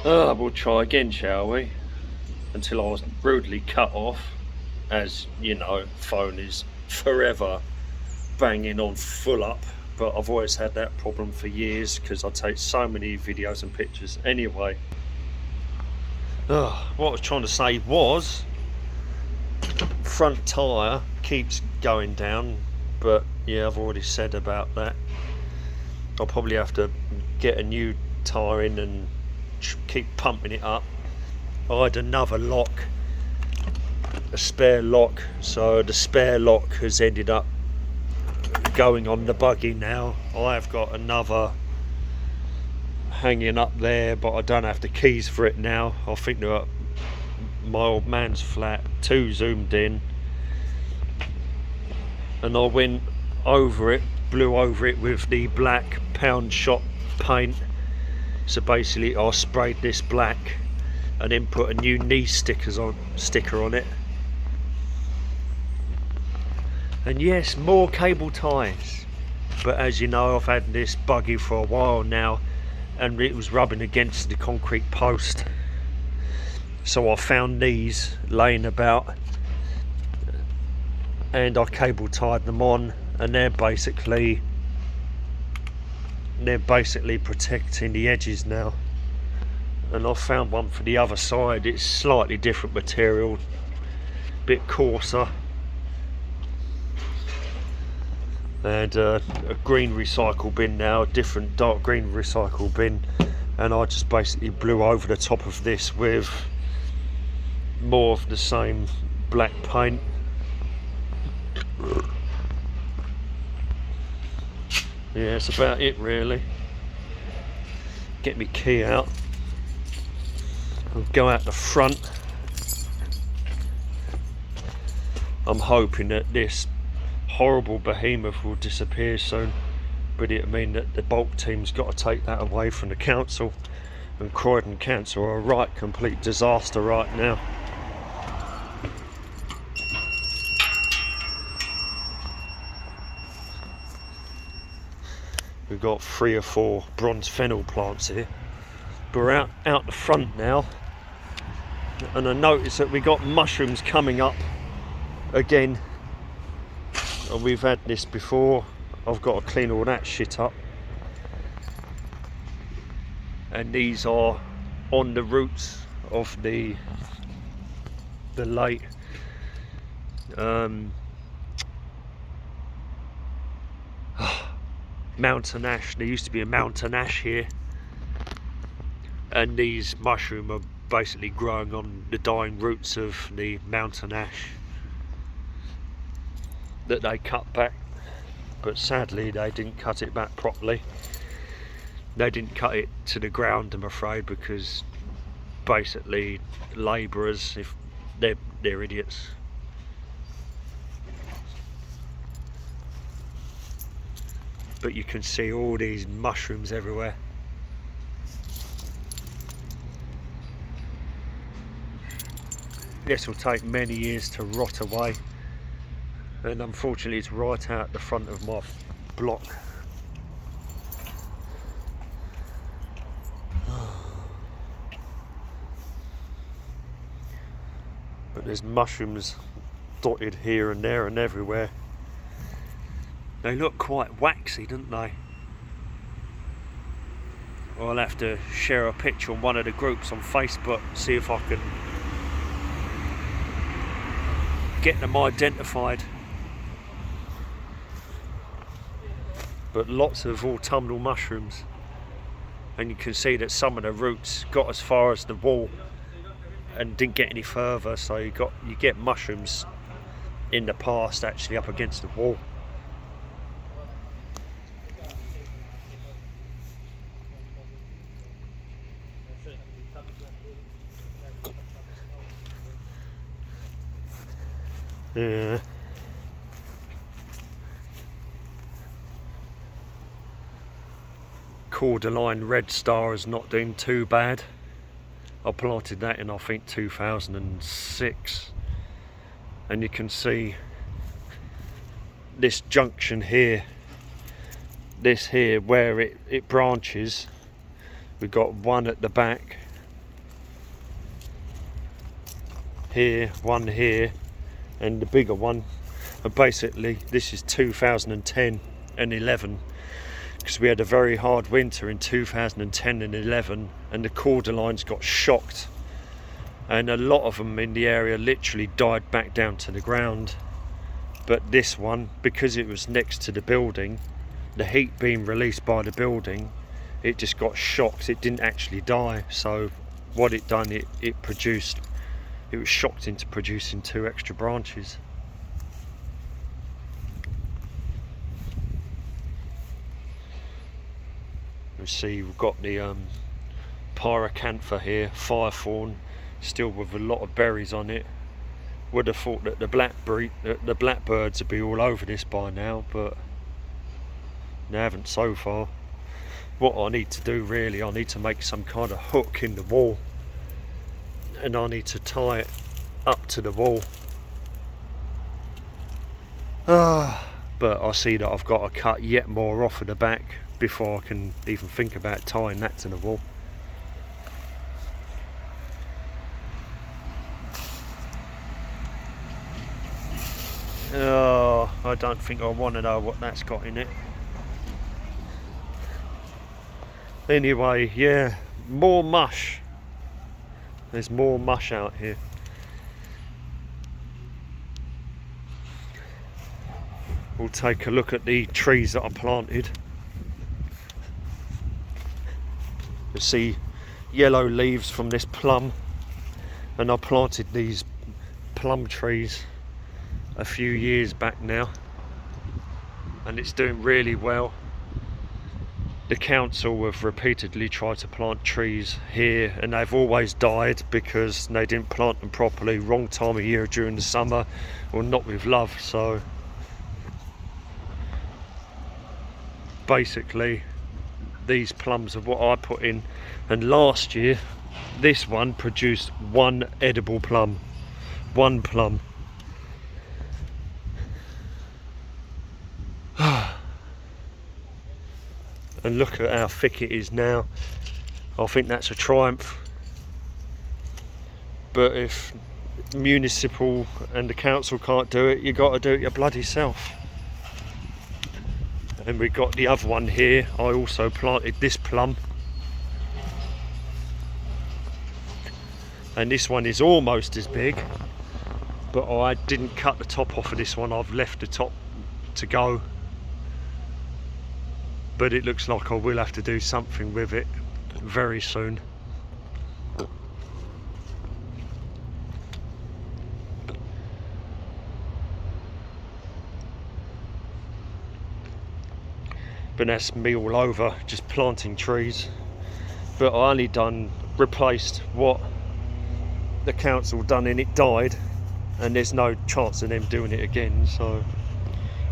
We'll try again, shall we? Until I was rudely cut off. As you know, phone is forever banging on full up. But I've always had that problem for years because I take so many videos and pictures. Anyway, what I was trying to say was front tyre keeps going down, but yeah, I've already said about that. I'll probably have to get a new tyre in and keep pumping it up. I had another lock, a spare lock, so the spare lock has ended up going on the buggy now. I've got another hanging up there, but I don't have the keys for it now. I think they're at my old man's flat, 2 zoomed in, and I went over it, blew over it with the black pound shop paint. So basically I sprayed this black and then put a new knee sticker on it. And yes, more cable ties, but as you know, I've had this buggy for a while now and it was rubbing against the concrete post, so I found these laying about and I cable tied them on, and they're basically protecting the edges now. And I've found one for the other side. It's slightly different material, a bit coarser, and a green recycle bin now, a different dark green recycle bin, and I just basically blew over the top of this with more of the same black paint. Yeah, that's about it really. Get my key out. I'll go out the front. I'm hoping that this horrible behemoth will disappear soon, but it'll mean that the bulk team's got to take that away from the council, and Croydon Council are a right complete disaster right now. We've got 3 or 4 bronze fennel plants here. But we're out the front now, and I noticed that we got mushrooms coming up again. And we've had this before. I've got to clean all that shit up. And these are on the roots of the late mountain ash. There used to be a mountain ash here, and these mushrooms are basically growing on the dying roots of the mountain ash that they cut back, but sadly they didn't cut it back properly. They didn't cut it to the ground, I'm afraid, because basically labourers, if they're idiots. But you can see all these mushrooms everywhere. This will take many years to rot away, and unfortunately it's right out the front of my block. But there's mushrooms dotted here and there and everywhere. They look quite waxy, don't they? I'll have to share a picture on one of the groups on Facebook, see if I can get them identified. But lots of autumnal mushrooms, and you can see that some of the roots got as far as the wall and didn't get any further, so you get mushrooms in the past actually up against the wall. Yeah. Cordyline red star is not doing too bad. I planted that in, I think, 2006, and you can see this junction here, this here where it branches. We've got one at the back here, one here, and the bigger one. And basically this is 2010 and 11, because we had a very hard winter in 2010 and 11, and the cordyline got shocked, and a lot of them in the area literally died back down to the ground. But this one, because it was next to the building, the heat being released by the building, it just got shocked. It didn't actually die. So what it done, it produced, it was shocked into producing 2 extra branches. You see we've got the Pyrocantha here, fire thorn, still with a lot of berries on it. Would have thought that the blackbirds would be all over this by now, but they haven't so far. What I need to do really, I need to make some kind of hook in the wall, and I need to tie it up to the wall. But I see that I've got to cut yet more off of the back before I can even think about tying that to the wall. Oh, I don't think I want to know what that's got in it. Anyway, yeah, more mush. There's more mush out here. We'll take a look at the trees that I planted. You see yellow leaves from this plum, and I planted these plum trees a few years back now, and it's doing really well. The council have repeatedly tried to plant trees here, and they've always died because they didn't plant them properly, wrong time of year during the summer, or not with love. So basically these plums are what I put in, and last year this one produced 1 edible plum. 1 plum. And look at how thick it is now. I think that's a triumph. But if municipal and the council can't do it, you got to do it your bloody self. And we've got the other one here. I also planted this plum, and this one is almost as big, but I didn't cut the top off of this one. I've left the top to go, but it looks like I will have to do something with it very soon. But that's me all over, just planting trees. But I only replaced what the council done, and it died, and there's no chance of them doing it again. So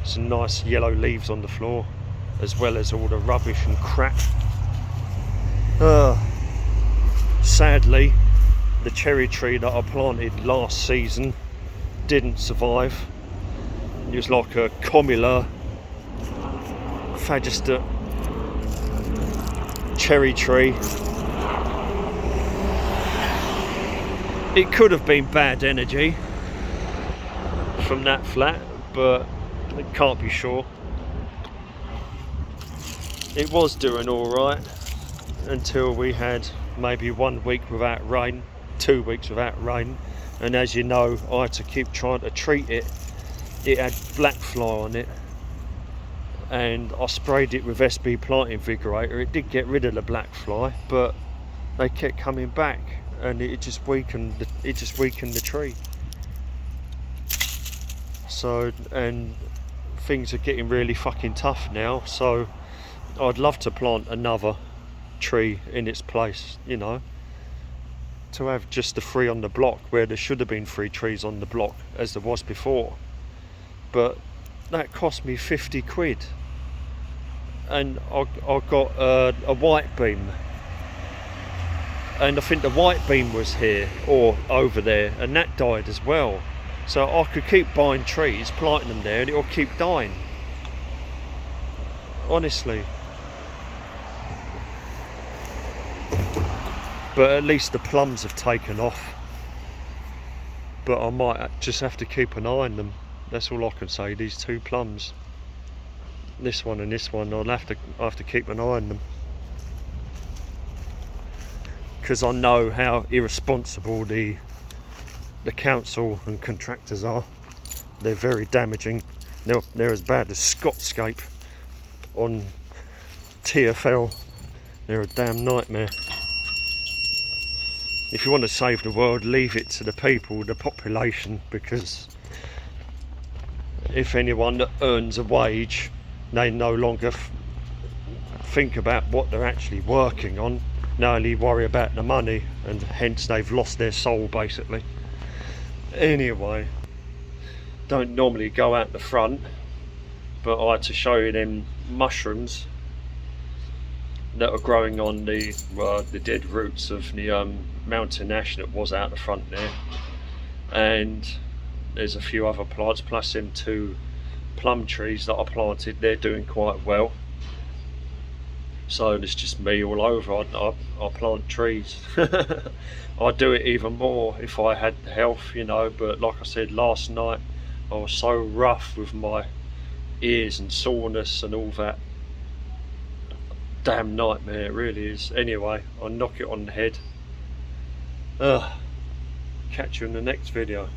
some nice yellow leaves on the floor, as well as all the rubbish and crap. Sadly, the cherry tree that I planted last season didn't survive. It was like a commular Phagista cherry tree. It could have been bad energy from that flat, but it can't be sure. It was doing alright until we had maybe 1 week without rain, 2 weeks without rain, and as you know, I had to keep trying to treat it. It had black fly on it, and I sprayed it with SB Plant Invigorator. It did get rid of the black fly, but they kept coming back, and it just weakened the tree. So, and things are getting really fucking tough now, so I'd love to plant another tree in its place, you know, to have just the 3 on the block where there should have been 3 trees on the block as there was before. But that cost me 50 quid, and I got a white beam, and I think the white beam was here or over there, and that died as well. So I could keep buying trees, planting them there, and it will keep dying, honestly. But at least the plums have taken off. but I might just have to keep an eye on them. That's all I can say. These two plums, this one and this one, I'll have to keep an eye on them, because I know how irresponsible the council and contractors are. They're very damaging. They're as bad as Scotscape on TFL. They're a damn nightmare. If you want to save the world, leave it to the people, the population, because if anyone that earns a wage, they no longer think about what they're actually working on. They only worry about the money, and hence they've lost their soul basically. Anyway, don't normally go out the front, but I had to show you them mushrooms that are growing on the dead roots of the mountain ash that was out the front there. And there's a few other plants, plus them two plum trees that I planted. They're doing quite well. So it's just me all over. I plant trees. I'd do it even more if I had the health, you know, but like I said last night, I was so rough with my ears and soreness and all that. Damn nightmare, it really is. Anyway, I'll knock it on the head. Catch you in the next video.